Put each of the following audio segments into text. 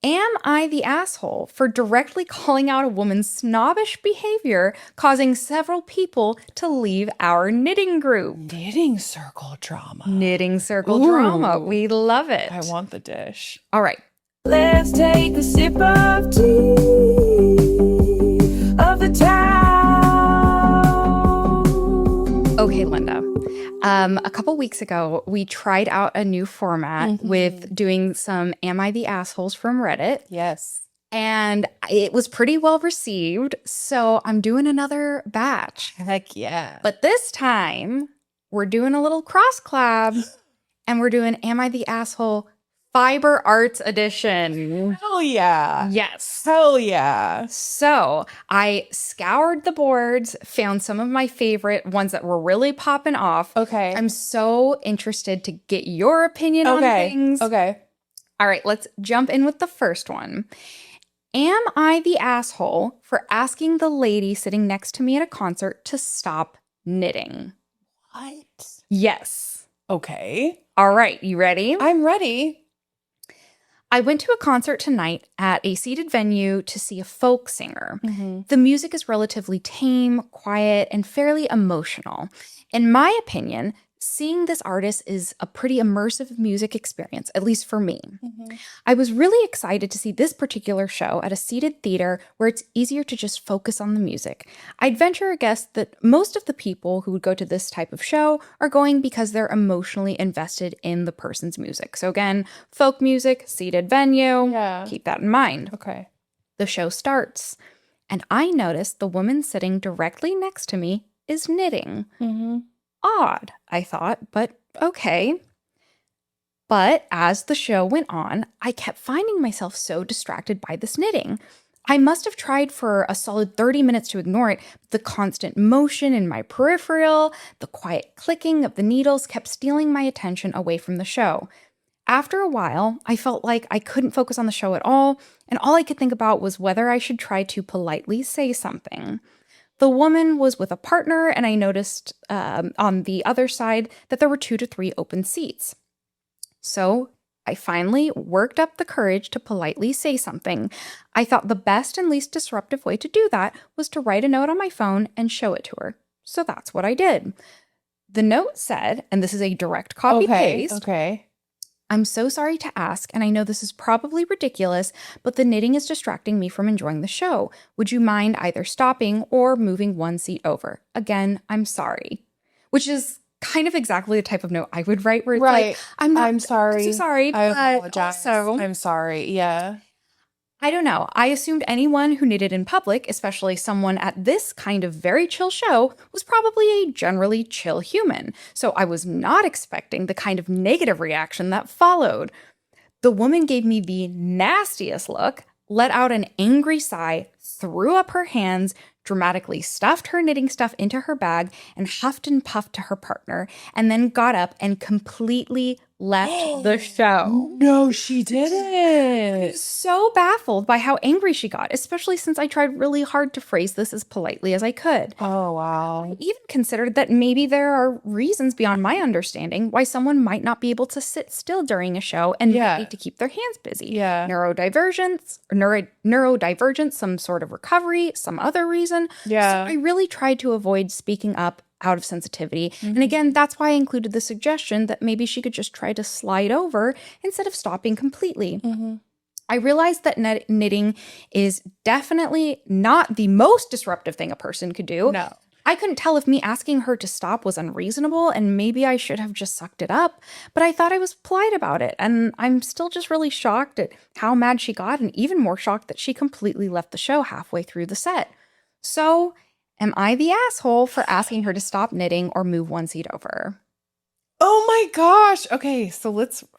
Am I the asshole for directly calling out a woman's snobbish behavior, causing several people to leave our knitting group? Knitting circle drama. Knitting circle drama. We love it. I want the dish. All right. Let's take a sip of tea of the town. Okay, Linda. A couple weeks ago, we tried out a new format with doing some Am I the Assholes from Reddit. Yes. And it was pretty well received. So I'm doing another batch. Heck yeah. But this time, we're doing a little cross collab and we're doing Am I the Asshole Fiber Arts Edition. Hell yeah. Yes. Hell yeah. So I scoured the boards, found some of my favorite ones that were really popping off. Okay. I'm so interested to get your opinion on things. Okay. All right, let's jump in with the first one. Am I the asshole for asking the lady sitting next to me at a concert to stop knitting? What? Yes. Okay. All right, you ready? I'm ready. I went to a concert tonight at a seated venue to see a folk singer. Mm-hmm. The music is relatively tame, quiet, and fairly emotional. In my opinion, seeing this artist is a pretty immersive music experience, at least for me. Mm-hmm. I was really excited to see this particular show at a seated theater where it's easier to just focus on the music. I'd venture a guess that most of the people who would go to this type of show are going because they're emotionally invested in the person's music. So again, folk music, seated venue, Yeah. keep that in mind. Okay. The show starts, and I notice the woman sitting directly next to me is knitting. Mm-hmm. Odd, I thought, but okay. But as the show went on, I kept finding myself so distracted by this knitting. I must have tried for a solid 30 minutes to ignore it, but the constant motion in my peripheral, the quiet clicking of the needles kept stealing my attention away from the show. After a while, I felt like I couldn't focus on the show at all, and all I could think about was whether I should try to politely say something. The woman was with a partner, and I noticed on the other side that there were 2 to 3 open seats. So I finally worked up the courage to politely say something. I thought the best and least disruptive way to do that was to write a note on my phone and show it to her. So that's what I did. The note said, and this is a direct copy-paste, Okay. I'm so sorry to ask, and I know this is probably ridiculous, but the knitting is distracting me from enjoying the show. Would you mind either stopping or moving 1 seat over? Again, I'm sorry. Which is kind of exactly the type of note I would write where it's like, I'm sorry. so sorry, I but apologize. also, I'm sorry. Yeah. I don't know. I assumed anyone who knitted in public, especially someone at this kind of very chill show, was probably a generally chill human. So I was not expecting the kind of negative reaction that followed. The woman gave me the nastiest look, let out an angry sigh, threw up her hands, dramatically stuffed her knitting stuff into her bag, and huffed and puffed to her partner, and then got up and completely left the show. No, she didn't. So baffled by how angry she got, especially since I tried really hard to phrase this as politely as I could. Oh, wow. I even considered that maybe there are reasons beyond my understanding why someone might not be able to sit still during a show and need to keep their hands busy. Yeah. Neurodivergence, some sort of recovery, some other reason. Yeah. So I really tried to avoid speaking up out of sensitivity. And again, that's why I included the suggestion that maybe she could just try to slide over instead of stopping completely. I realized that knitting is definitely not the most disruptive thing a person could do. No. I couldn't tell if me asking her to stop was unreasonable and maybe I should have just sucked it up, but I thought I was polite about it. And I'm still just really shocked at how mad she got and even more shocked that she completely left the show halfway through the set. So, am I the asshole for asking her to stop knitting or move 1 seat over? Oh my gosh. Okay, so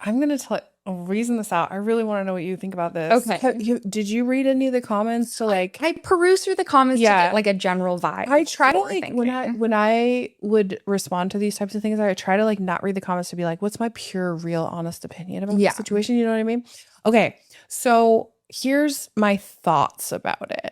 I'm going to reason this out. I really want to know what you think about this. Okay. Did you read any of the comments to like I peruse through the comments to get like a general vibe. I try to of what we're like when I would respond to these types of things, I try to like not read the comments to be like, what's my pure, real, honest opinion about the situation? You know what I mean? Okay, so here's my thoughts about it.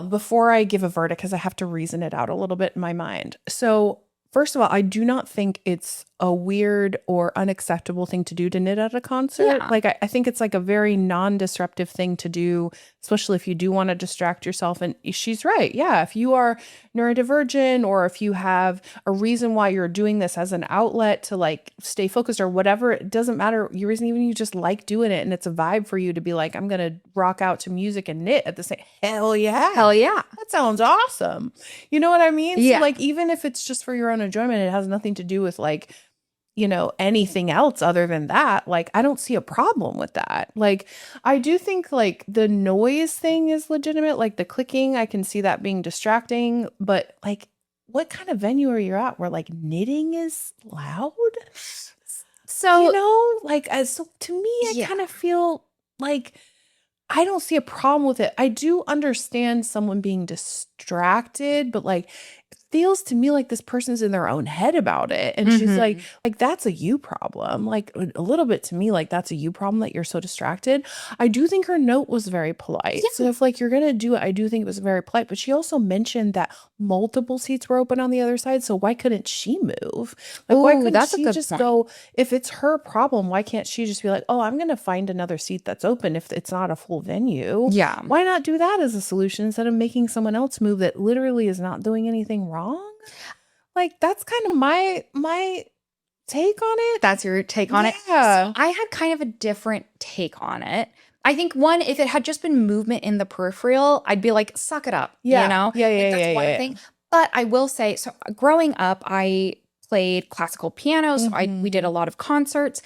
Before I give a verdict, because I have to reason it out a little bit in my mind. So first of all, I do not think it's a weird or unacceptable thing to do to knit at a concert. Yeah. Like, I think it's like a very non-disruptive thing to do, especially if you do want to distract yourself. And she's right. Yeah. If you are neurodivergent, or if you have a reason why you're doing this as an outlet to like stay focused or whatever, it doesn't matter your reason, even you just like doing it and it's a vibe for you to be like, I'm going to rock out to music and knit at the same. Hell yeah. Hell yeah. That sounds awesome. You know what I mean? Yeah. So like, even if it's just for your own enjoyment, it has nothing to do with like, you know, anything else other than that. Like, I don't see a problem with that. Like, I do think like the noise thing is legitimate. Like the clicking, I can see that being distracting. But like, what kind of venue are you at where like knitting is loud? So, You know, like, so to me, I Yeah. kind of feel like I don't see a problem with it. I do understand someone being distracted, but like, it feels to me like this person's in their own head about it. And she's Mhm. like, that's a you problem. Like a little bit to me, like that's a you problem that you're so distracted. I do think her note was very polite. Yeah. So if like you're gonna do it, I do think it was very polite. But she also mentioned that multiple seats were open on the other side. So why couldn't she move? Like why Ooh, couldn't that's a she good just point. go, if it's her problem, why can't she just be like, oh, I'm gonna find another seat that's open if it's not a full venue? Yeah. Why not do that as a solution instead of making someone else move that literally is not doing anything wrong? Like that's kind of my take on it. That's your take on it. Yeah. So I had kind of a different take on it. I think one, if it had just been movement in the peripheral, I'd be like, suck it up. Yeah. You know? Yeah, Like, yeah, that's yeah, one yeah. thing. But I will say, so growing up, I played classical piano. So we did a lot of concerts.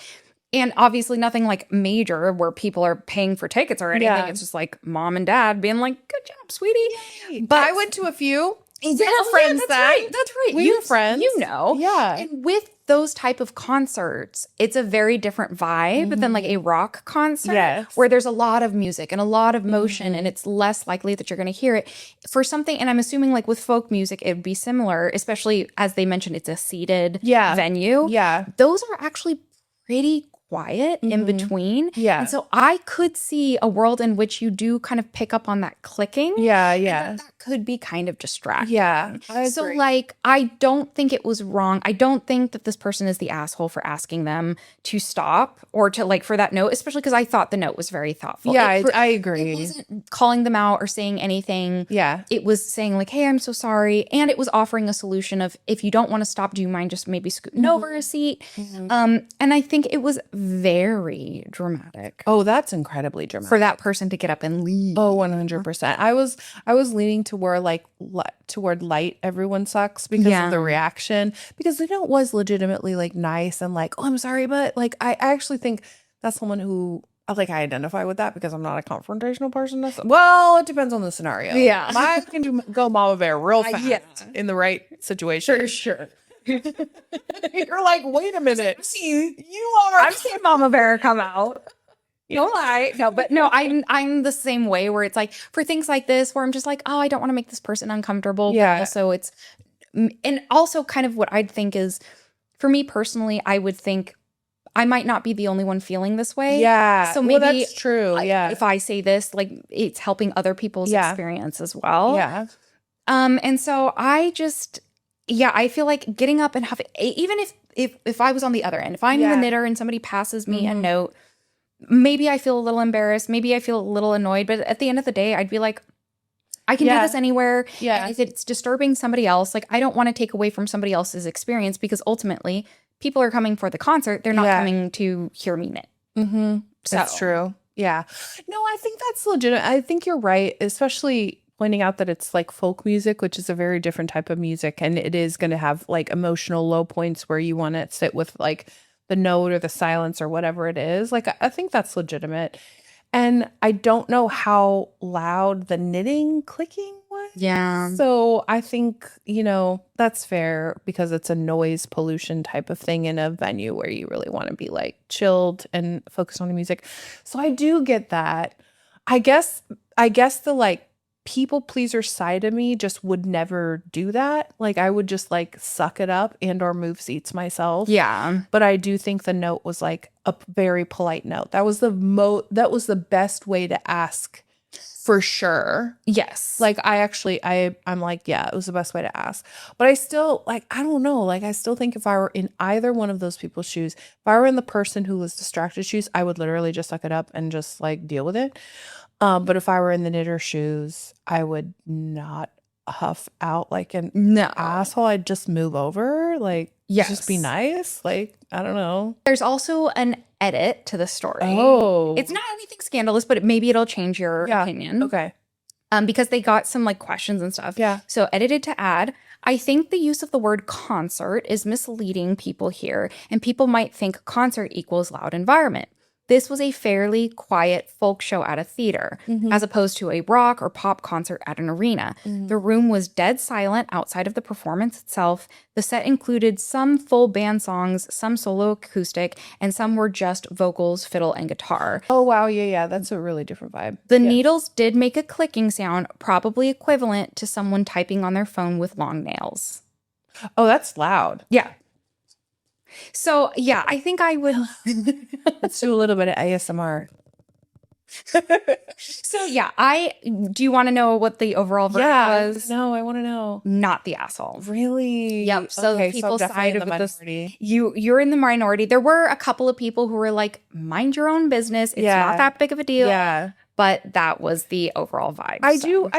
And obviously nothing like major where people are paying for tickets or anything. Yeah. It's just like mom and dad being like, good job, sweetie. But I went to a few. Yeah, We were friends that's then. right. That's right. We were friends. You know. Yeah. And with those type of concerts, it's a very different vibe than like a rock concert Yes. where there's a lot of music and a lot of motion and it's less likely that you're going to hear it. For something, and I'm assuming like with folk music, it would be similar, especially as they mentioned, it's a seated venue. Yeah. Those are actually pretty quiet in between. Yeah. And so I could see a world in which you do kind of pick up on that clicking. Yeah. and Yeah. that could be kind of distracting. Yeah. So like, I don't think it was wrong. I don't think that this person is the asshole for asking them to stop or to like for that note, especially because I thought the note was very thoughtful. Yeah, It I It agree. wasn't calling them out or saying anything. Yeah. It was saying like, hey, I'm so sorry. And it was offering a solution of if you don't want to stop, do you mind just maybe scooting over a seat? And I think it was very dramatic Oh, that's incredibly dramatic. for that person to get up and leave. Oh, 100%. I was leaning toward like toward light everyone sucks because Yeah. of the reaction, because the note was legitimately like nice and like, oh, I'm sorry, but like I actually think that's someone who I identify with that because I'm not a confrontational person. Well, it depends on the scenario. Yeah. I can go mama bear real fast yeah. in the right situation. Sure. You're like, wait a minute. You are. I've seen Mama Bear come out. Don't lie. No, but no, I'm the same way where it's like for things like this where I'm just like, oh, I don't want to make this person uncomfortable. Yeah. But also it's and also kind of what I'd think is for me personally, I would think I might not be the only one feeling this way. Yeah. So maybe that's true. Yeah. if I say this, like it's helping other people's Yeah. experience as well. Yeah. And so I just I feel like getting up and having even if I was on the other end, if I'm the knitter and somebody passes me a note, maybe I feel a little embarrassed, maybe I feel a little annoyed, but at the end of the day, I'd be like, I can do this anywhere. Yeah. And if it's disturbing somebody else, like I don't want to take away from somebody else's experience because ultimately people are coming for the concert. They're not coming to hear me knit. Mm-hmm. That's So- true. Yeah. No, I think that's legitimate. I think you're right, especially pointing out that it's like folk music, which is a very different type of music. And it is going to have like emotional low points where you want to sit with like the note or the silence or whatever it is. Like, I think that's legitimate. And I don't know how loud the knitting clicking was. Yeah. So I think, that's fair because it's a noise pollution type of thing in a venue where you really want to be like chilled and focused on the music. So I do get that. I guess the like people pleaser side of me just would never do that. Like I would just like suck it up and or move seats myself. Yeah. But I do think the note was like a very polite note. That was the best way to ask for sure. Yes. Like I'm like, yeah, it was the best way to ask. But I still like, I don't know. Like I still think if I were in either one of those people's shoes, if I were in the person who was distracted shoes, I would literally just suck it up and just like deal with it. But if I were in the knitter shoes, I would not huff out like an No. asshole. I'd just move over. Like just be Yes. nice. Like, I don't know. There's also an edit to the story. Oh. It's not anything scandalous, but maybe it'll change your opinion. Okay. Because they got some like questions and stuff. Yeah. So edited to add, I think the use of the word concert is misleading people here, and people might think concert equals loud environment. This was a fairly quiet folk show at a theater, as opposed to a rock or pop concert at an arena. The room was dead silent outside of the performance itself. The set included some full band songs, some solo acoustic, and some were just vocals, fiddle, and guitar. Oh, wow. Yeah. That's a really different vibe. The needles did make a clicking sound, probably equivalent to someone typing on their phone with long nails. Oh, that's loud. Yeah. So, yeah, I think I would. Let's do a little bit of ASMR. So, yeah, do you want to know what the overall verdict was? No, I want to know. Not the asshole. Really? Yep. So okay, people I'm definitely sided in the with this. minority. You're in the minority. There were a couple of people who were like, mind your own business. It's not that big of a deal. Yeah. But that was the overall vibe. I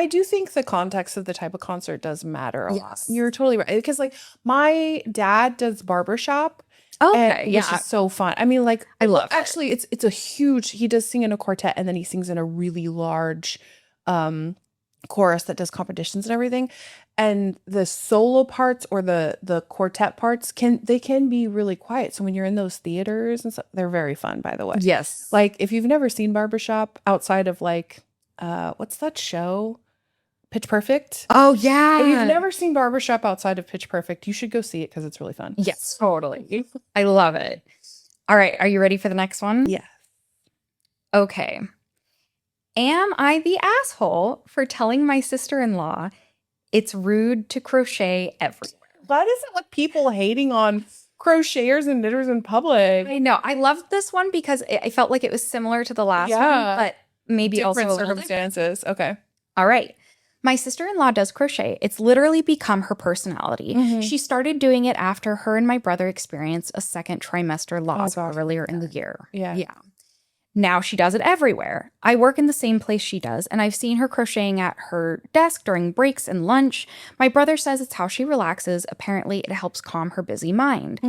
do think the context of the type of concert does matter a lot. You're totally right. Because like my dad does barbershop. Okay, Which is so fun. I mean, like I love it. Actually, it's a huge. He does sing in a quartet, and then he sings in a really large chorus that does competitions and everything. And the solo parts or the quartet parts can be really quiet. So when you're in those theaters and stuff, they're very fun. By the way, Yes. like if you've never seen barbershop outside of like what's that show? Pitch Perfect. Oh, yeah. If you've never seen Barbershop outside of Pitch Perfect, you should go see it because it's really fun. Yes, totally. I love it. All right. Are you ready for the next one? Yeah. Okay. Am I the asshole for telling my sister-in-law it's rude to crochet everywhere? That isn't like people hating on crocheters and knitters in public. I know. I loved this one because I felt like it was similar to the last one, but maybe Different also a little different. circumstances. Okay. All right. My sister-in-law does crochet. It's literally become her personality. She started doing it after her and my brother experienced a second trimester loss earlier in the year. Yeah. Now she does it everywhere. I work in the same place she does, and I've seen her crocheting at her desk during breaks and lunch. My brother says it's how she relaxes. Apparently, it helps calm her busy mind.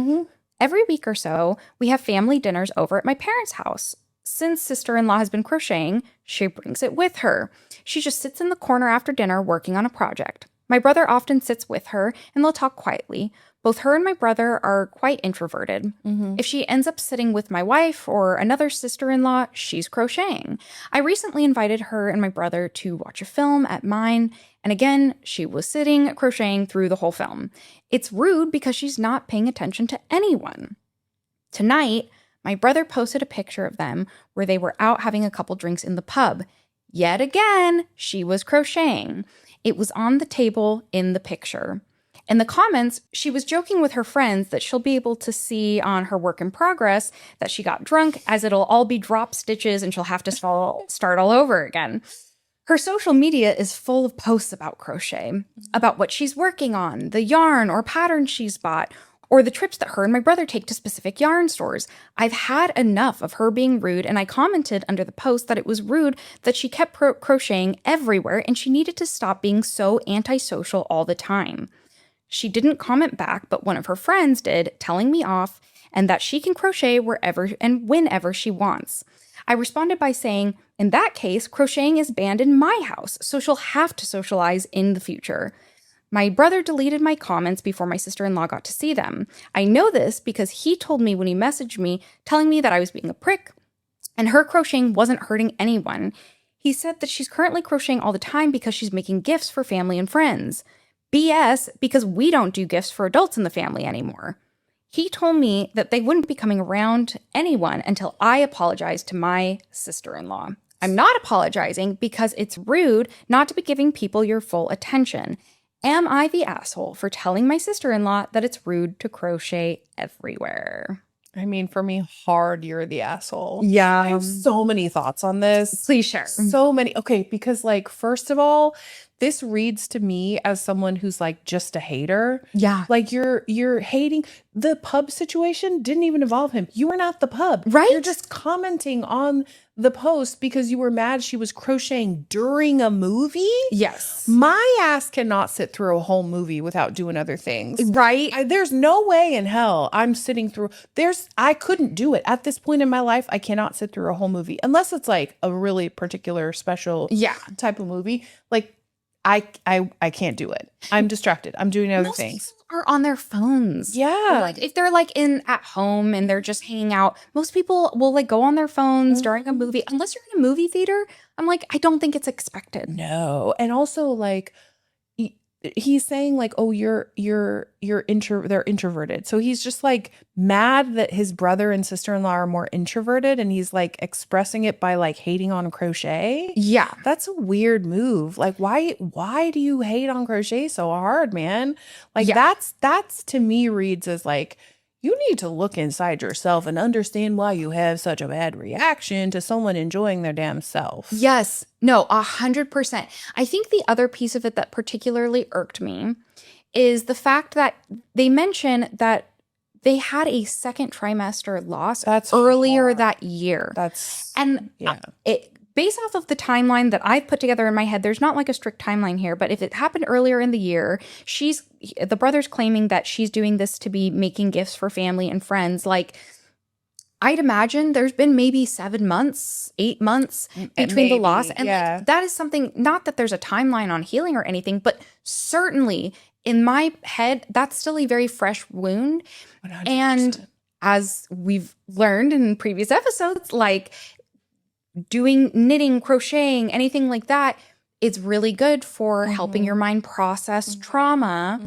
Every week or so, we have family dinners over at my parents' house. Since sister-in-law has been crocheting, she brings it with her. She just sits in the corner after dinner working on a project. My brother often sits with her, and they'll talk quietly. Both her and my brother are quite introverted. If she ends up sitting with my wife or another sister-in-law, she's crocheting. I recently invited her and my brother to watch a film at mine, and again, she was sitting crocheting through the whole film. It's rude because she's not paying attention to anyone. Tonight, my brother posted a picture of them where they were out having a couple drinks in the pub. Yet again, she was crocheting. It was on the table in the picture. In the comments, she was joking with her friends that she'll be able to see on her work in progress that she got drunk, as it'll all be drop stitches and she'll have to start all over again. Her social media is full of posts about crochet, about what she's working on, the yarn or pattern she's bought, or the trips that her and my brother take to specific yarn stores. I've had enough of her being rude, and I commented under the post that it was rude that she kept crocheting everywhere and she needed to stop being so antisocial all the time. She didn't comment back, but one of her friends did, telling me off and that she can crochet wherever and whenever she wants. I responded by saying, in that case, crocheting is banned in my house, so she'll have to socialize in the future. My brother deleted my comments before my sister-in-law got to see them. I know this because he told me when he messaged me, telling me that I was being a prick, and her crocheting wasn't hurting anyone. He said that she's currently crocheting all the time because she's making gifts for family and friends. BS, because we don't do gifts for adults in the family anymore. He told me that they wouldn't be coming around to anyone until I apologized to my sister-in-law. I'm not apologizing because it's rude not to be giving people your full attention. Am I the asshole for telling my sister-in-law that it's rude to crochet everywhere? I mean, for me, hard, you're the asshole. I Yeah. have so many thoughts on this. Please share. So many. Okay, because like first of all, this reads to me as someone who's like just a hater. Yeah. Like you're hating the pub situation didn't even involve him. You were not the pub. Right? You're just commenting on the post because you were mad she was crocheting during a movie. Yes. My ass cannot sit through a whole movie without doing other things. Right? There's no way in hell I'm sitting through I couldn't do it at this point in my life. I cannot sit through a whole movie unless it's like a really particular special Yeah. type of movie. Like I can't do it. I'm distracted. I'm doing other Most things. people are on their phones. Yeah. Like if they're like at home and they're just hanging out, most people will like go on their phones during a movie. Unless you're in a movie theater, I'm like, I don't think it's expected. No. And also like he's saying like, oh, they're introverted. So he's just like mad that his brother and sister-in-law are more introverted, and he's like expressing it by like hating on crochet. Yeah. That's a weird move. Like why do you hate on crochet so hard, man? Like Yeah. that's to me reads as like you need to look inside yourself and understand why you have such a bad reaction to someone enjoying their damn self. Yes. No, 100%. I think the other piece of it that particularly irked me is the fact that they mention that they had a second trimester loss That's earlier hard. that year. That's And yeah. based off of the timeline that I've put together in my head, there's not like a strict timeline here, but if it happened earlier in the year, the brother's claiming that she's doing this to be making gifts for family and friends. Like, I'd imagine there's been maybe 7 months, 8 months between the loss. Maybe, And yeah. like, that is something, not that there's a timeline on healing or anything, but certainly in my head, that's still a very fresh wound. 100%. And as we've learned in previous episodes, like doing knitting, crocheting, anything like that, it's really good for helping your mind process trauma.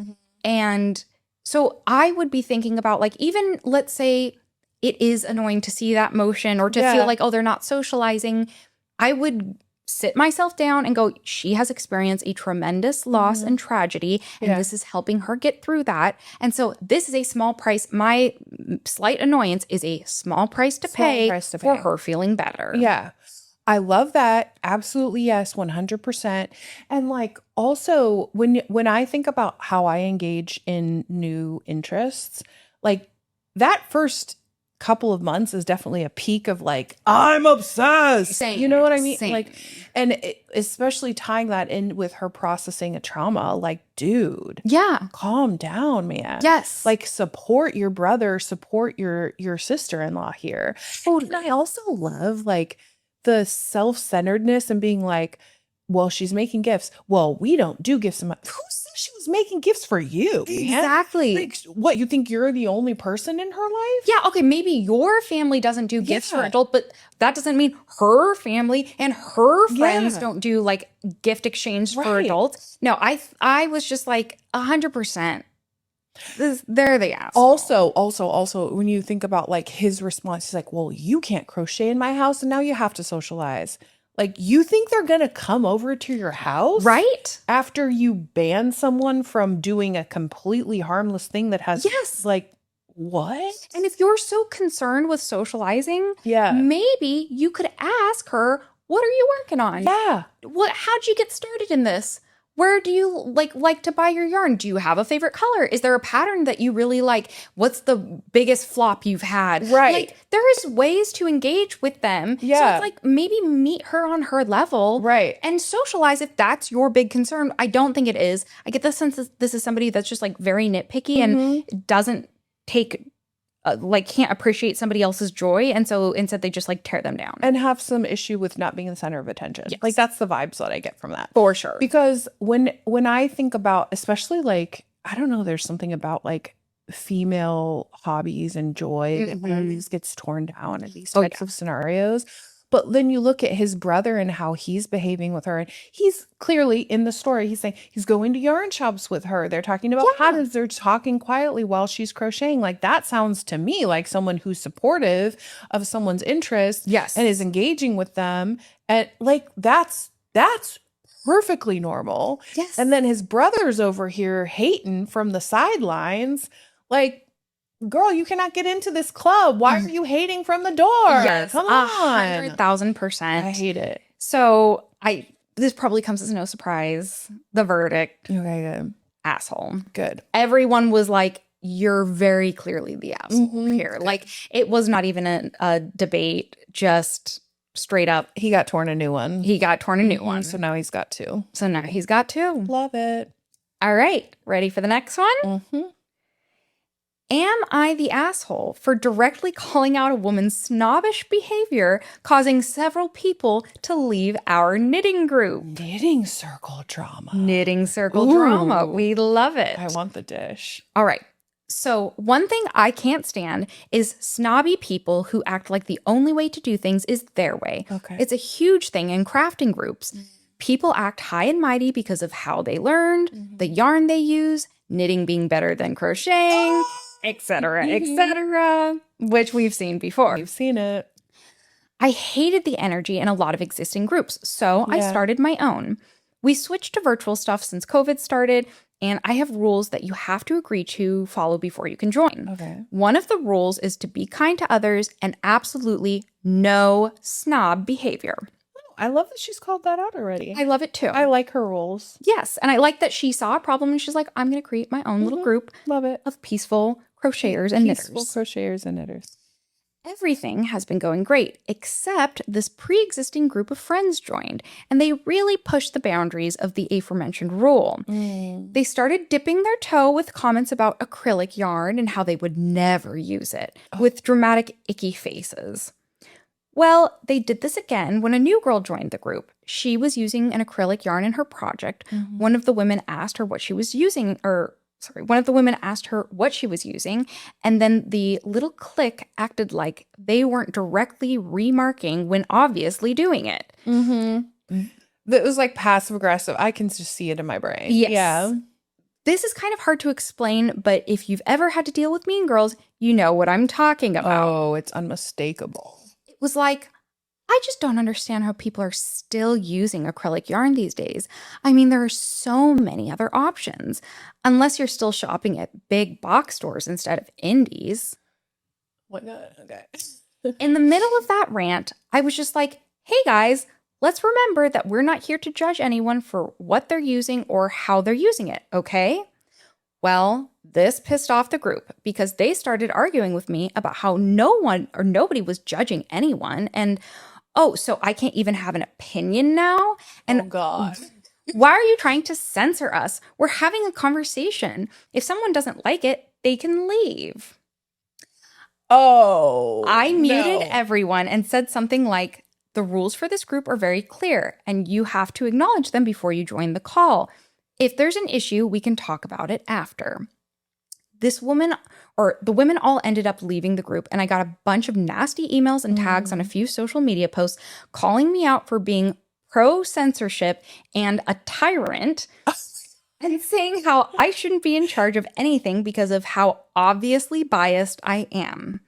And so I would be thinking about like, even let's say it is annoying to see that motion or to Yeah. feel like, oh, they're not socializing. I would sit myself down and go, she has experienced a tremendous loss and tragedy, and Yeah. this is helping her get through that. And so this is a small price. My slight annoyance is a small price to Small pay price to for pay. her feeling better. Yeah. I love that. Absolutely. Yes. 100%. And like also when I think about how I engage in new interests, like that first couple of months is definitely a peak of like, I'm obsessed. Same. You know what I mean? Same. Like, and especially tying that in with her processing a trauma, like, dude, Yeah. calm down, man. Yes. Like support your brother, support your sister-in-law here. And I also love like the self-centeredness and being like, well, she's making gifts. Well, we don't do gifts. Who said she was making gifts for you? Man? Exactly. Like, what, you think you're the only person in her life? Yeah, okay, maybe your family doesn't do gifts for Yeah. adults, but that doesn't mean her family and her friends Yeah. don't do like gift exchange for Right. adults. No, I was just like 100%. They're the ass. Also, when you think about like his response, he's like, well, you can't crochet in my house and now you have to socialize. Like, you think they're going to come over to your house? Right? After you ban someone from doing a completely harmless thing that has, Yes. like, what? And if you're so concerned with socializing, Yeah. maybe you could ask her, what are you working on? Yeah. How'd you get started in this? Where do you like to buy your yarn? Do you have a favorite color? Is there a pattern that you really like? What's the biggest flop you've had? Right. Like, there is ways to engage with them. So Yeah. it's like maybe meet her on her level. Right. And socialize if that's your big concern. I don't think it is. I get the sense that this is somebody that's just like very nitpicky and doesn't take can't appreciate somebody else's joy, and so instead they just like tear them down. And have some issue with not being the center of attention. Yes. Like, that's the vibes that I get from that. For sure. Because when I think about, especially like, I don't know, there's something about like female hobbies and joy that always gets torn down in these types of scenarios. But then you look at his brother and how he's behaving with her, and he's clearly in the story, he's saying he's going to yarn shops with her. They're talking about patterns. They're talking quietly while she's crocheting. Like, that sounds to me like someone who's supportive of someone's interest. Yes. And is engaging with them. And like, that's perfectly normal. Yes. And then his brother's over here hating from the sidelines. Like, girl, you cannot get into this club. Why are you hating from the door? Yes, Come on. 100,000%. I hate it. So this probably comes as no surprise. The verdict, Okay, good. asshole. Good. Everyone was like, you're very clearly the asshole Mhm. here. Like, it was not even a debate, just straight up. He got torn a new one. He got torn a new Mhm, one. So now he's got two. So now he's got two. Love it. All right, ready for the next one? Mm-hmm. Am I the asshole for directly calling out a woman's snobbish behavior, causing several people to leave our knitting group? Knitting circle drama. Knitting circle drama. Ooh. We love it. I want the dish. All right. So, one thing I can't stand is snobby people who act like the only way to do things is their way. Okay. It's a huge thing in crafting groups. People act high and mighty because of how they learned, the yarn they use, knitting being better than crocheting, etc., etc., which we've seen before. You've seen it. I hated the energy in a lot of existing groups, so I Yeah. started my own. We switched to virtual stuff since COVID started, and I have rules that you have to agree to follow before you can join. Okay. One of the rules is to be kind to others and absolutely no snob behavior. I love that she's called that out already. I love it too. I like her rules. Yes, and I like that she saw a problem and she's like, I'm going to create my own little group Love it. of peaceful crocheters and Peaceful knitters. crocheters and knitters. Everything has been going great, except this pre-existing group of friends joined, and they really pushed the boundaries of the aforementioned rule. They started dipping their toe with comments about acrylic yarn and how they would never use it, with dramatic icky faces. Well, they did this again when a new girl joined the group. She was using an acrylic yarn in her project. One of the women asked her what she was using, one of the women asked her what she was using, and then the little clique acted like they weren't directly remarking when obviously doing it. That was like passive aggressive. I can just see it in my brain. Yes. Yeah. This is kind of hard to explain, but if you've ever had to deal with mean girls, you know what I'm talking about. Oh, it's unmistakable. It was like, I just don't understand how people are still using acrylic yarn these days. I mean, there are so many other options, unless you're still shopping at big box stores instead of indies. What? Okay. In the middle of that rant, I was just like, hey guys, let's remember that we're not here to judge anyone for what they're using or how they're using it, okay? Well, this pissed off the group because they started arguing with me about how no one or nobody was judging anyone. And oh, so I can't even have an opinion now? And Oh God. why are you trying to censor us? We're having a conversation. If someone doesn't like it, they can leave. Oh. I muted no. everyone and said something like, the rules for this group are very clear, and you have to acknowledge them before you join the call. If there's an issue, we can talk about it after. The women all ended up leaving the group, and I got a bunch of nasty emails and tags on a few social media posts calling me out for being pro-censorship and a tyrant, and saying how I shouldn't be in charge of anything because of how obviously biased I am.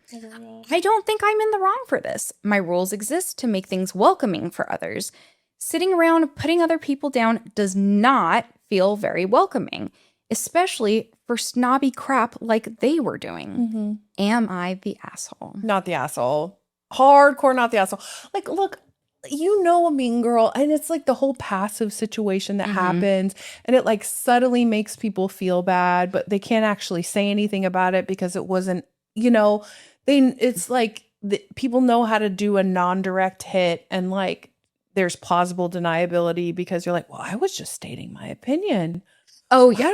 I don't think I'm in the wrong for this. My rules exist to make things welcoming for others. Sitting around putting other people down does not feel very welcoming, especially for snobby crap like they were doing. Am I the asshole? Not the asshole. Hardcore, not the asshole. Like, look, you know a mean girl, and it's like the whole passive situation that happens, and it like subtly makes people feel bad, but they can't actually say anything about it because it wasn't, it's like people know how to do a non-direct hit, and like there's plausible deniability because you're like, well, I was just stating my opinion. Oh, yeah.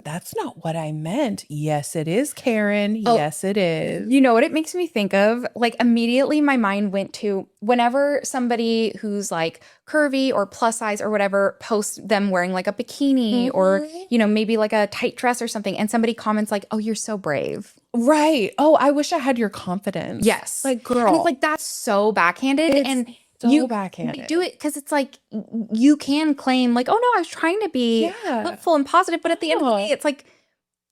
That's not what I meant. Yes, it is, Karen. Oh. Yes, it is. You know what it makes me think of? Like, immediately my mind went to whenever somebody who's like curvy or plus size or whatever posts them wearing like a bikini or, maybe like a tight dress or something, and somebody comments like, oh, you're so brave. Right. Oh, I wish I had your confidence. Yes. Like, girl. And it's like, that's so backhanded. It's and so you backhanded. do it because it's like you can claim like, oh no, I was trying to be Yeah. helpful and positive, but at the end of the No. day, it's like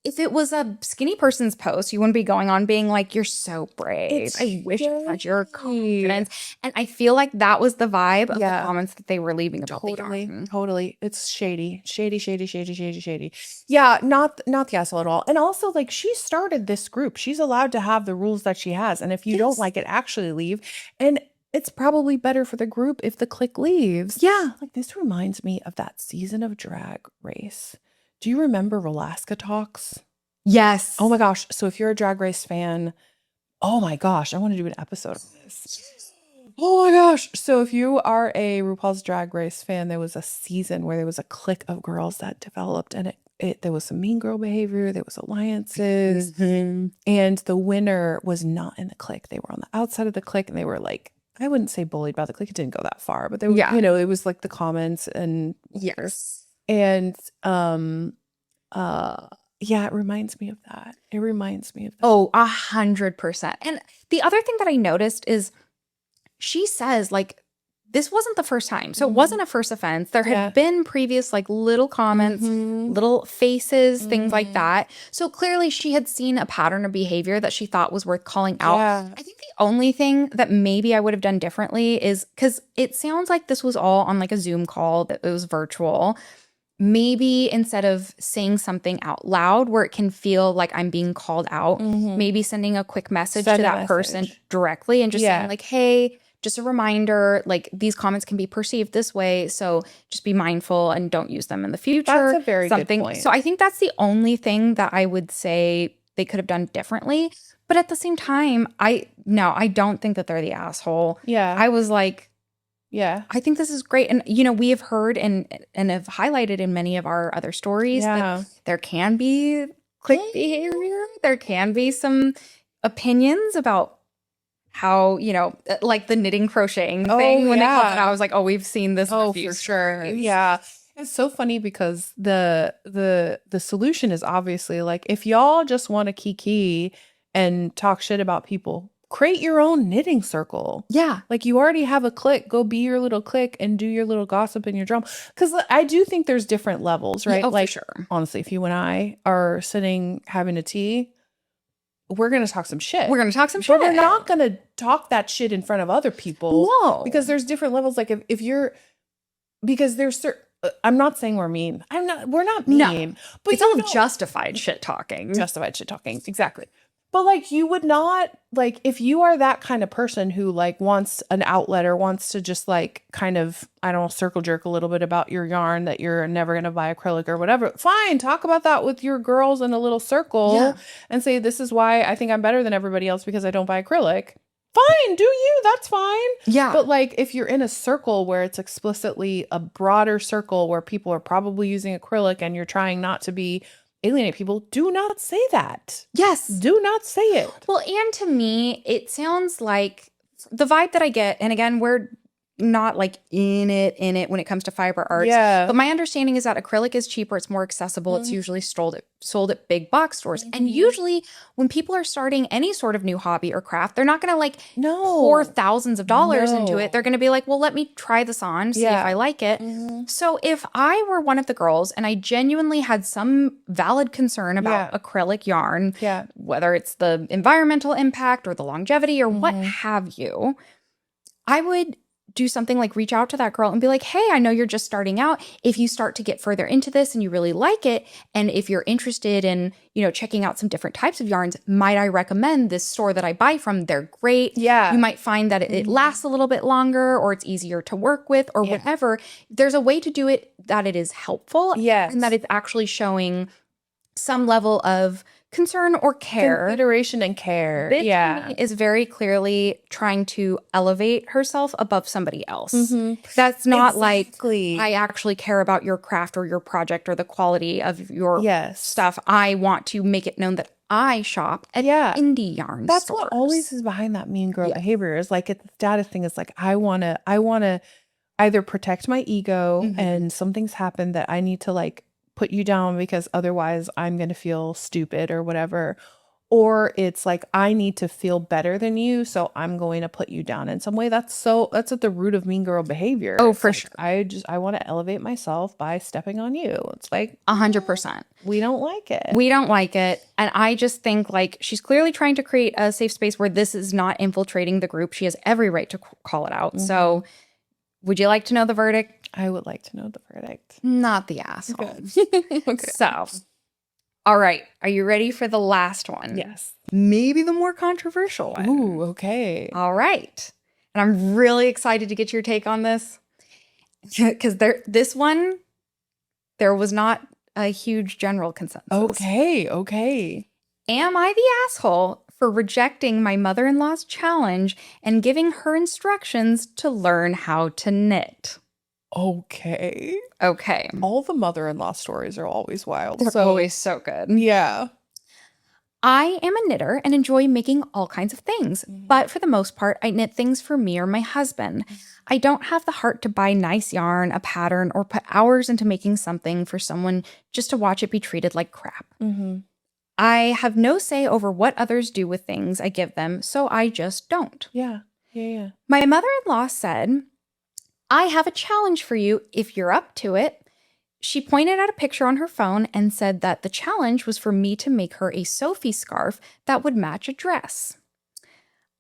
if it was a skinny person's post, you wouldn't be going on being like, you're so brave. It's I wish I had your shady. confidence. And I feel like that was the vibe of the Yeah. comments that they were leaving about the Totally, yarn. totally. It's shady. Yeah, not the asshole at all. And also, like, she started this group. She's allowed to have the rules that she has. And if you don't Yes. like it, actually leave. And it's probably better for the group if the clique leaves. Yeah. Like, this reminds me of that season of Drag Race. Do you remember Alaska Talks? Yes. Oh my gosh. So if you're a Drag Race fan, oh my gosh, I want to do an episode on this. Oh my gosh. So if you are a RuPaul's Drag Race fan, there was a season where there was a clique of girls that developed, and there was some mean girl behavior, there was alliances, and the winner was not in the clique. They were on the outside of the clique, and they were like, I wouldn't say bullied by the clique. It didn't go that far, but they were, Yeah. you know, it was like the comments and Yes. and yeah, it reminds me of that. It reminds me of that. Oh, 100%. And the other thing that I noticed is she says, like, this wasn't the first time. So it wasn't a first offense. There had been previous, like, little comments, little faces, things like that. So clearly she had seen a pattern of behavior that she thought was worth calling out. Yeah. I think the only thing that maybe I would have done differently is because it sounds like this was all on like a Zoom call, that it was virtual. Maybe instead of saying something out loud where it can feel like I'm being called out, maybe sending a quick message Send to a that person message. directly and just Yeah. saying like, hey, just a reminder, like these comments can be perceived this way. So just be mindful and don't use them in the future. That's a very good point. So I think that's the only thing that I would say they could have done differently. But at the same time, I don't think that they're the asshole. Yeah. I was like, Yeah. I think this is great. And, you know, we have heard and have highlighted in many of our other stories that there can be clique behavior. There can be some opinions about how, you know, like the knitting crocheting thing. When they called it out, I was like, oh, we've seen this. Oh, for sure. Yeah. It's so funny because the solution is obviously like, if y'all just want to kiki and talk shit about people, create your own knitting circle. Yeah. Like, you already have a clique, go be your little clique and do your little gossip and your drama. Because I do think there's different levels, right? Oh, like, for sure. Honestly, if you and I are sitting having a tea, we're going to talk some shit. We're going to talk some But shit. we're not going to talk that shit in front of other people. No. Because there's different levels. Like, if you're, because there's certain, I'm not saying we're mean. We're not mean. No. But it's all justified shit talking. Justified shit talking. Exactly. But like, you would not, like, if you are that kind of person who like wants an outlet or wants to just like kind of, I don't know, circle jerk a little bit about your yarn that you're never going to buy acrylic or whatever, fine, talk about that with your girls in a little circle and say, this is why I think I'm better than everybody else because I don't buy acrylic. Fine, do you? That's fine. Yeah. But like, if you're in a circle where it's explicitly a broader circle where people are probably using acrylic and you're trying not to be alienate people, do not say that. Yes. Do not say it. Well, and to me, it sounds like the vibe that I get, and again, we're not like in it when it comes to fiber arts. Yeah. But my understanding is that acrylic is cheaper, it's more accessible, it's usually sold at big box stores. And usually when people are starting any sort of new hobby or craft, they're not gonna like pour thousands of dollars into it. They're gonna be like, well, let me try this on, see if I like it. So if I were one of the girls and I genuinely had some valid concern about acrylic yarn, whether it's the environmental impact or the longevity or what have you, I would do something like reach out to that girl and be like, hey, I know you're just starting out. If you start to get further into this and you really like it, and if you're interested in, you know, checking out some different types of yarns, might I recommend this store that I buy from? They're great. Yeah. You might find that it lasts a little bit longer or it's easier to work with or whatever. There's a way to do it that it is helpful and that it's actually showing some level of concern or care. Consideration and care. This to me is very clearly trying to elevate herself above somebody else. That's not like, I actually care about your craft or your project or the quality of your stuff. I want to make it known that I shop at indie yarn That's stores. what always is behind that mean girl behavior, is like, it's the status thing. It's like, I want to either protect my ego and something's happened that I need to like put you down because otherwise I'm going to feel stupid or whatever. or it's like, I need to feel better than you, so I'm going to put you down in some way. That's at the root of mean girl behavior. Oh, It's for like, sure. I want to elevate myself by stepping on you. It's like 100%. we don't like it. We don't like it. And I just think like she's clearly trying to create a safe space where this is not infiltrating the group. She has every right to call it out. So would you like to know the verdict? I would like to know the verdict. Not the asshole. Okay. So, all right. Are you ready for the last one? Yes. Maybe the more controversial one. Ooh, okay. All right. And I'm really excited to get your take on this because this one, there was not a huge general consensus. Okay. Am I the asshole for rejecting my mother-in-law's challenge and giving her instructions to learn how to knit? Okay. Okay. All the mother-in-law stories are always wild. They're always so good. Yeah. I am a knitter and enjoy making all kinds of things, but for the most part, I knit things for me or my husband. I don't have the heart to buy nice yarn, a pattern, or put hours into making something for someone just to watch it be treated like crap. I have no say over what others do with things I give them, so I just don't. Yeah. My mother-in-law said, I have a challenge for you if you're up to it. She pointed at a picture on her phone and said that the challenge was for me to make her a Sophie scarf that would match a dress.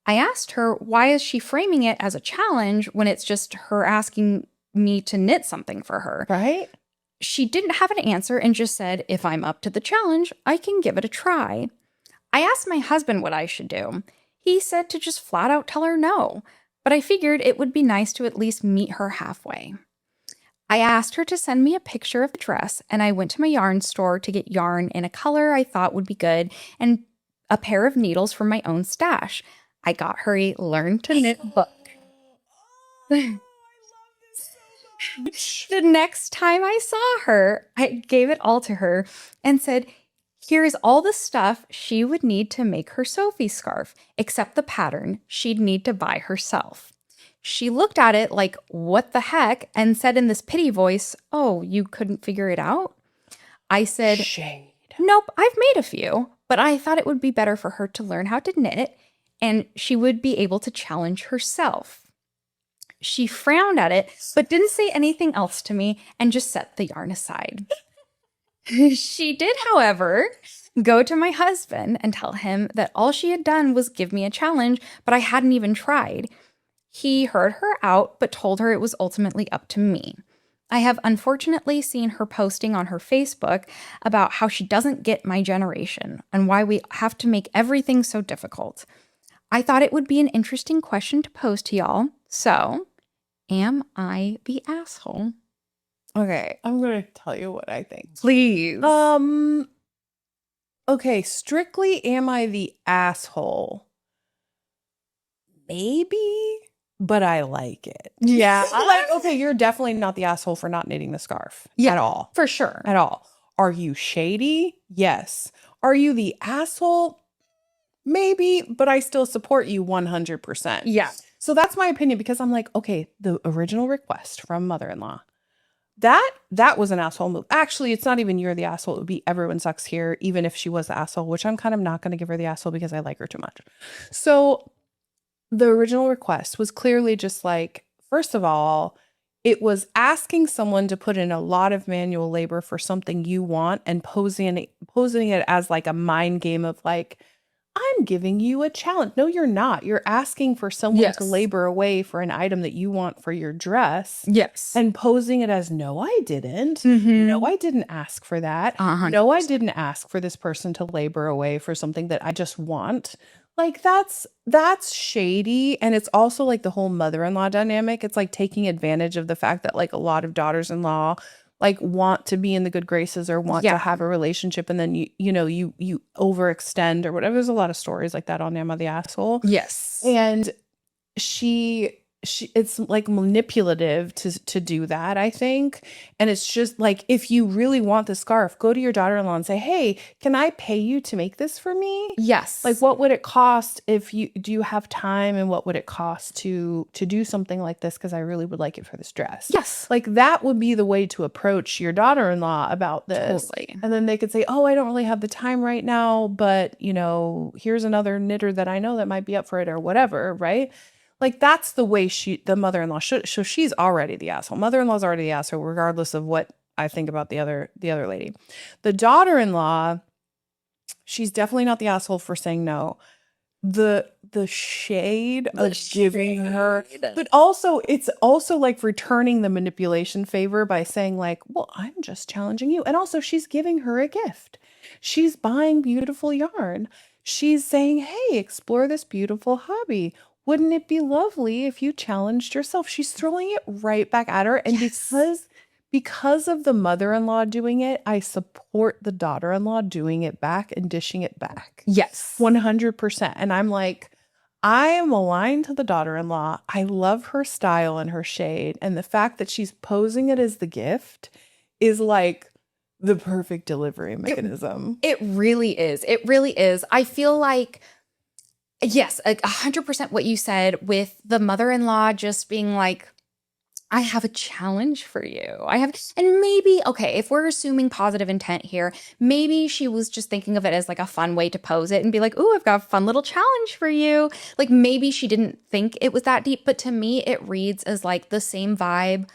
I asked her, why is she framing it as a challenge when it's just her asking me to knit something for her? Right? She didn't have an answer and just said, if I'm up to the challenge, I can give it a try. I asked my husband what I should do. He said to just flat out tell her no, but I figured it would be nice to at least meet her halfway. I asked her to send me a picture of the dress, and I went to my yarn store to get yarn in a color I thought would be good and a pair of needles from my own stash. I got her a Learn to Knit book. The next time I saw her, I gave it all to her and said, here's all the stuff she would need to make her Sophie scarf, except the pattern she'd need to buy herself. She looked at it like, what the heck, and said in this pity voice, oh, you couldn't figure it out? I said, Shade. Nope, I've made a few, but I thought it would be better for her to learn how to knit, and she would be able to challenge herself. She frowned at it, but didn't say anything else to me and just set the yarn aside. She did, however, go to my husband and tell him that all she had done was give me a challenge, but I hadn't even tried. He heard her out, but told her it was ultimately up to me. I have unfortunately seen her posting on her Facebook about how she doesn't get my generation and why we have to make everything so difficult. I thought it would be an interesting question to pose to y'all. So, am I the asshole? Okay, I'm going to tell you what I think. Please. Okay, strictly am I the asshole? Maybe, but I like it. Yeah. Like, okay, you're definitely not the asshole for not knitting the scarf at all. For sure. At all. Are you shady? Yes. Are you the asshole? Maybe, but I still support you 100%. Yeah. So that's my opinion, because I'm like, okay, the original request from mother-in-law, that was an asshole move. Actually, it's not even you're the asshole. It would be everyone sucks here, even if she was the asshole, which I'm kind of not going to give her the asshole because I like her too much. So the original request was clearly just like, first of all, it was asking someone to put in a lot of manual labor for something you want and posing it as like a mind game of like, I'm giving you a challenge. No, you're not. You're asking for someone to labor away for an item that you want for your dress. Yes. And posing it as, no, I didn't. No, I didn't ask for that. 100%. No, I didn't ask for this person to labor away for something that I just want. Like that's shady. And it's also like the whole mother-in-law dynamic. It's like taking advantage of the fact that like a lot of daughters-in-law like want to be in the good graces or want to have a relationship, and then you overextend or whatever. There's a lot of stories like that on Am I the Asshole? Yes. And she it's like manipulative to do that, I think. And it's just like, if you really want the scarf, go to your daughter-in-law and say, hey, can I pay you to make this for me? Yes. Like, what would it cost if do you have time, and what would it cost to do something like this? Because I really would like it for this dress. Yes. Like, that would be the way to approach your daughter-in-law about this. Totally. And then they could say, oh, I don't really have the time right now, but here's another knitter that I know that might be up for it, or whatever, right? Like, that's the way the mother-in-law should. So she's already the asshole. Mother-in-law's already the asshole, regardless of what I think about the other lady. The daughter-in-law, she's definitely not the asshole for saying no. The shade of giving her, but also it's also like returning the manipulation favor by saying like, well, I'm just challenging you. And also, she's giving her a gift. She's buying beautiful yarn. She's saying, hey, explore this beautiful hobby. Wouldn't it be lovely if you challenged yourself? She's throwing it right back at her. And because of the mother-in-law doing it, I support the daughter-in-law doing it back and dishing it back. Yes. 100%. And I'm like, I am aligned to the daughter-in-law. I love her style and her shade. And the fact that she's posing it as the gift is like the perfect delivery mechanism. It really is. It really is. I feel like, yes, 100% what you said, with the mother-in-law just being like, I have a challenge for you. And maybe, okay, if we're assuming positive intent here, maybe she was just thinking of it as like a fun way to pose it and be like, ooh, I've got a fun little challenge for you. Like, maybe she didn't think it was that deep, but to me, it reads as like the same vibe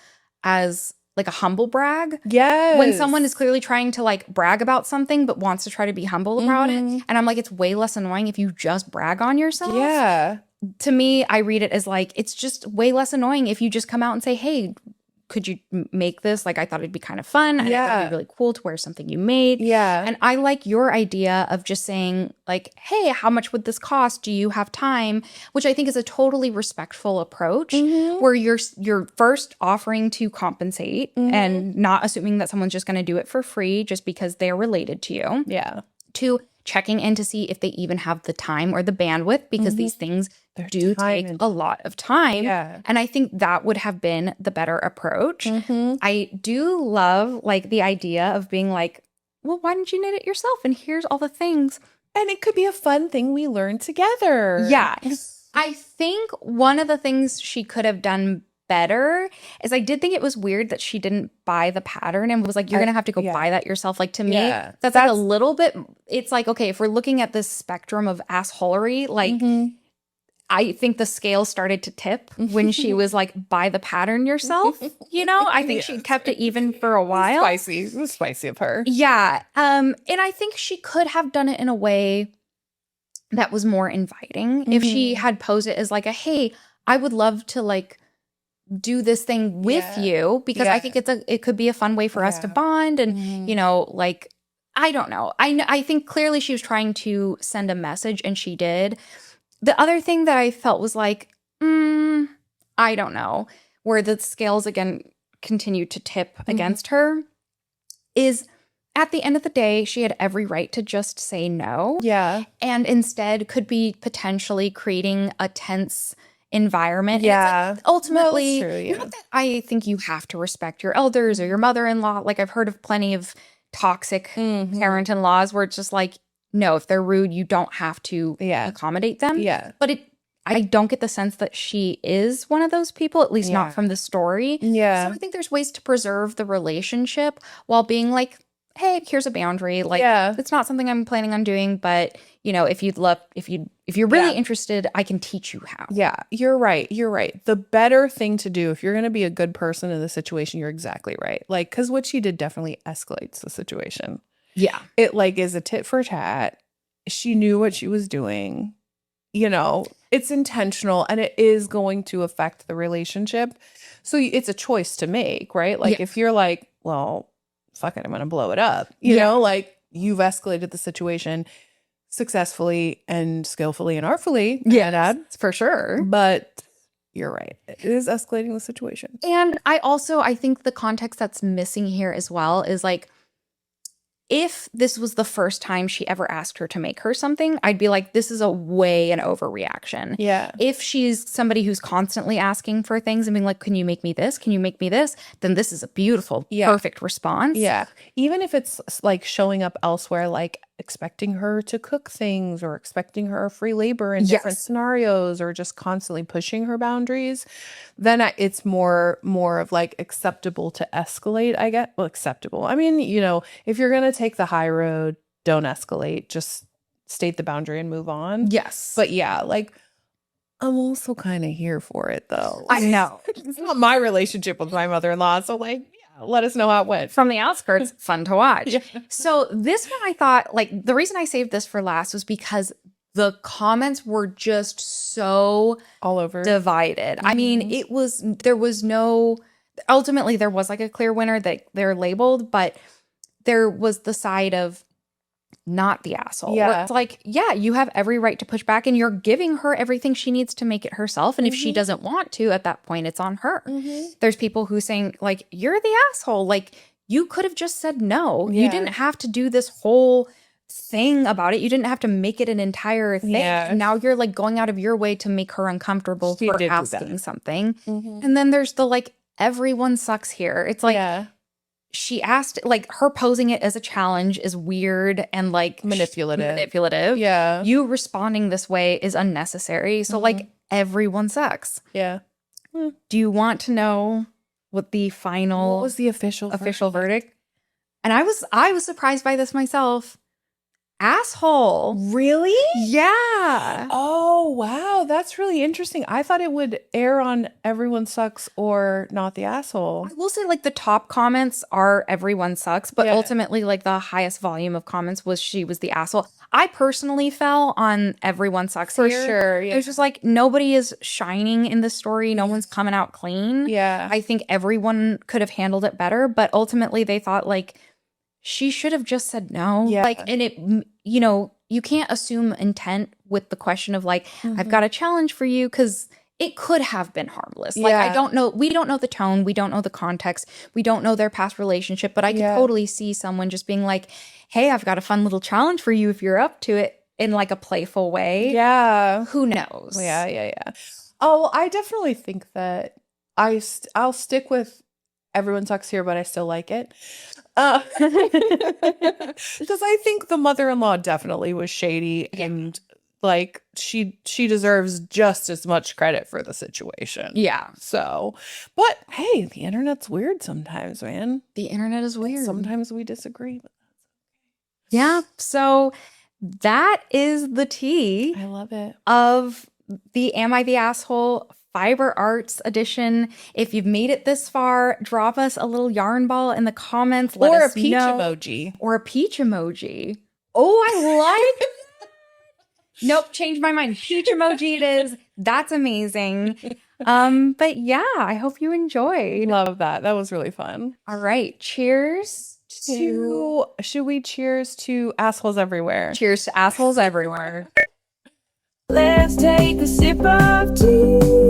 as like a humble brag. Yes. When someone is clearly trying to like brag about something, but wants to try to be humble about it. And I'm like, it's way less annoying if you just brag on yourself. Yeah. To me, I read it as like, it's just way less annoying if you just come out and say, hey, could you make this? Like, I thought it'd be kind of fun. And I thought it'd be really cool to wear something you made. Yeah. And I like your idea of just saying like, hey, how much would this cost? Do you have time? Which I think is a totally respectful approach, where you're first offering to compensate and not assuming that someone's just going to do it for free just because they're related to you. Yeah. Two, checking in to see if they even have the time or the bandwidth, because these things do take a lot of time. Yeah. And I think that would have been the better approach. I do love like the idea of being like, well, why didn't you knit it yourself? And here's all the things. And it could be a fun thing we learn together. Yeah. I think one of the things she could have done better is, I did think it was weird that she didn't buy the pattern and was like, you're gonna have to go buy that yourself. Like, to me, that's like a little bit, it's like, okay, if we're looking at this spectrum of assholery, like I think the scale started to tip when she was like, buy the pattern yourself. I think she kept it even for a while. Spicy. It was spicy of her. Yeah. And I think she could have done it in a way that was more inviting. If she had posed it as like hey, I would love to like do this thing with you, because I think it could be a fun way for us to bond. And, like, I don't know. I think clearly she was trying to send a message, and she did. The other thing that I felt was like, I don't know, where the scales again continued to tip against her, is at the end of the day, she had every right to just say no. Yeah. And instead could be potentially creating a tense environment. Yeah. Like, ultimately, No, that's true, not that I think you have to respect your elders or your mother-in-law. Like, I've heard of plenty of toxic parent-in-laws where it's just like, no, if they're rude, you don't have to accommodate them. Yeah. But I don't get the sense that she is one of those people, at least not from the story. Yeah. So I think there's ways to preserve the relationship while being like, hey, here's a boundary. Like, it's not something I'm planning on doing, but if you're really interested, I can teach you how. Yeah, you're right. You're right. The better thing to do, if you're going to be a good person in the situation, you're exactly right. Like, because what she did definitely escalates the situation. Yeah. It like is a tit for tat. She knew what she was doing. It's intentional, and it is going to affect the relationship. So it's a choice to make, right? Like, if you're like, well, fuck it, I'm going to blow it up. You know, like, you've escalated the situation successfully and skillfully and artfully. Yeah, Dad, for sure. But you're right. It is escalating the situation. And I think the context that's missing here as well is like, if this was the first time she ever asked her to make her something, I'd be like, this is an overreaction. Yeah. If she's somebody who's constantly asking for things and being like, can you make me this? Can you make me this? Then this is a beautiful, perfect response. Yeah. Even if it's like showing up elsewhere, like expecting her to cook things or expecting her free labor in different scenarios or just constantly pushing her boundaries, then it's more of like acceptable to escalate, I get. Well, acceptable. I mean, you know, if you're going to take the high road, don't escalate. Just state the boundary and move on. Yes. But yeah, like I'm also kind of here for it though. I know. It's not my relationship with my mother-in-law. So like, yeah, let us know how it went. From the outskirts, fun to watch. Yeah. So this one, I thought, like, the reason I saved this for last was because the comments were just so All over. divided. I mean, ultimately there was like a clear winner that they're labeled, but there was the side of not the asshole. Yeah. Where it's like, yeah, you have every right to push back and you're giving her everything she needs to make it herself. And if she doesn't want to, at that point, it's on her. There's people who saying like, you're the asshole. Like you could have just said no. You didn't have to do this whole thing about it. You didn't have to make it an entire thing. Yeah. Now you're like going out of your way to make her uncomfortable She for did do asking that. something. And then there's the like, everyone sucks here. It's like, yeah. she asked, like her posing it as a challenge is weird and like Manipulative. Yeah. You responding this way is unnecessary. So like everyone sucks. Yeah. Do you want to know what the final What was the official verdict? And I was surprised by this myself. Asshole. Really? Yeah. Oh, wow. That's really interesting. I thought it would air on everyone sucks or not the asshole. I will say like the top comments are everyone sucks, but Yeah. ultimately like the highest volume of comments was she was the asshole. I personally fell on everyone sucks For here. sure. It Yeah. was just like nobody is shining in this story. No one's coming out clean. Yeah. I think everyone could have handled it better, but ultimately they thought like she should have just said no. Yeah. Like, and it, you know, you can't assume intent with the question of like, I've got a challenge for you because it could have been harmless. Like, I Yeah. don't know. We don't know the tone. We don't know the context. We don't know their past relationship, but I could totally see someone just being like, hey, I've got a fun little challenge for you if you're up to it in like a playful way. Yeah. Who knows? Yeah. Oh, I definitely think that I'll stick with everyone sucks here, but I still like it. Because I think the mother-in-law definitely was shady and like she deserves just as much credit for the situation. Yeah. So, but hey, the internet's weird sometimes, man. The internet is weird. Sometimes we disagree. But Yeah. So that is the tea I love it. of the Am I the Asshole Fiber Arts edition. If you've made it this far, drop us a little yarn ball in the comments. Let Or a us peach know. emoji. Or a peach emoji. Oh, I like Nope, changed my mind. Peach emoji it is. That's amazing. But yeah, I hope you enjoyed. Love that. That was really fun. All right. Cheers to Should we cheers to assholes everywhere? cheers to assholes everywhere. Let's take a sip of tea.